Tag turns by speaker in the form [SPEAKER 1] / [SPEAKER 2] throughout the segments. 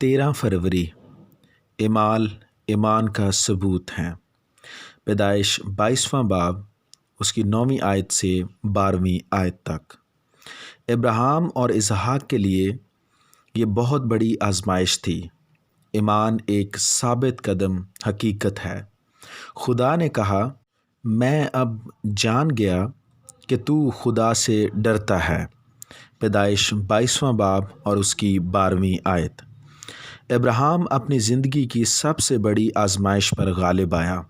[SPEAKER 1] 13 फरवरी इमाल ईमान का सबूत हैं। पैदाइश 22वां बाब उसकी 9वीं आयत से 12वीं आयत तक। इब्राहिम और इसहाक के लिए ये बहुत बड़ी आजमाइश थी। ईमान एक साबित कदम हकीकत है। खुदा ने कहा, मैं अब जान गया कि तू खुदा से डरता है। पैदाइश 22वां बाब और उसकी 12वीं आयत। इब्राहिम अपनी ज़िंदगी की सबसे बड़ी आजमाइश पर गालिब आया।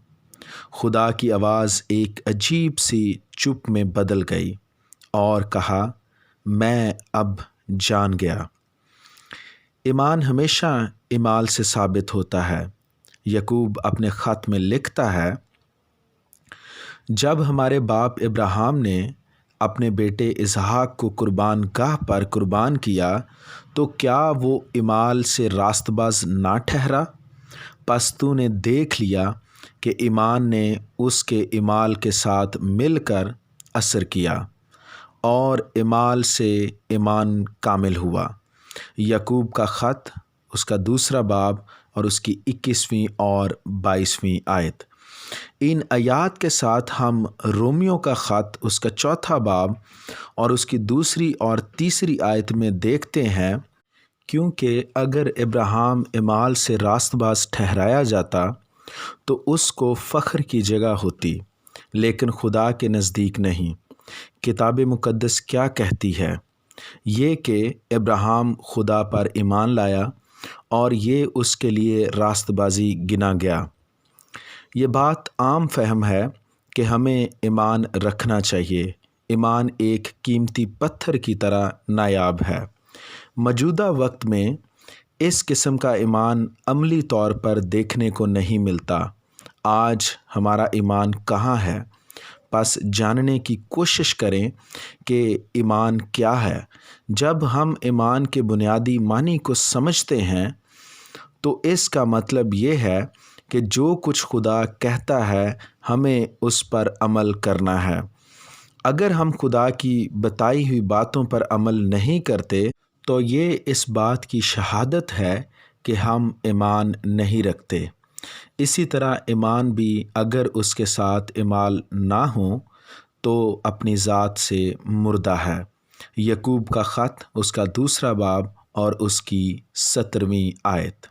[SPEAKER 1] खुदा की आवाज़ एक अजीब सी चुप में बदल गई और कहा, मैं अब जान गया। ईमान हमेशा इमाल से साबित होता है। यकूब अपने ख़त में लिखता है, जब हमारे बाप इब्राहिम ने अपने बेटे इसहाक को कुर्बान गाह पर कुर्बान किया तो क्या वो इमाल से रास्तबाज ना ठहरा? पस तूने देख लिया कि ईमान ने उसके इमाल के साथ मिलकर असर किया और इमाल से ईमान कामिल हुआ। यकूब का ख़त उसका 2 बाब और उसकी 21वीं और 22वीं आयत। इन आयात के साथ हम रोमियो का ख़त उसका 4 बाब और उसकी 2 और 3 आयत में देखते हैं, क्योंकि अगर इब्राहिम इमाल से रास्तबाज ठहराया जाता तो उसको फ़ख्र की जगह होती, लेकिन खुदा के नज़दीक नहीं। किताब मुक़द्दस क्या कहती है? ये कि इब्राहिम खुदा पर ईमान लाया और ये उसके लिए रास्तबाजी गिना गया। ये बात आम फहम है कि हमें ईमान रखना चाहिए। ईमान एक कीमती पत्थर की तरह नायाब है। मौजूदा वक्त में इस किस्म का ईमान अमली तौर पर देखने को नहीं मिलता। आज हमारा ईमान कहाँ है? बस जानने की कोशिश करें कि ईमान क्या है। जब हम ईमान के बुनियादी मानी को समझते हैं तो इसका मतलब ये है कि जो कुछ खुदा कहता है हमें उस पर अमल करना है। अगर हम खुदा की बताई हुई बातों पर अमल नहीं करते तो ये इस बात की शहादत है कि हम ईमान नहीं रखते। इसी तरह ईमान भी अगर उसके साथ इमाल ना हो तो अपनी ज़ात से मुर्दा है। यकूब का ख़त उसका 2 बाब और उसकी 17वीं आयत।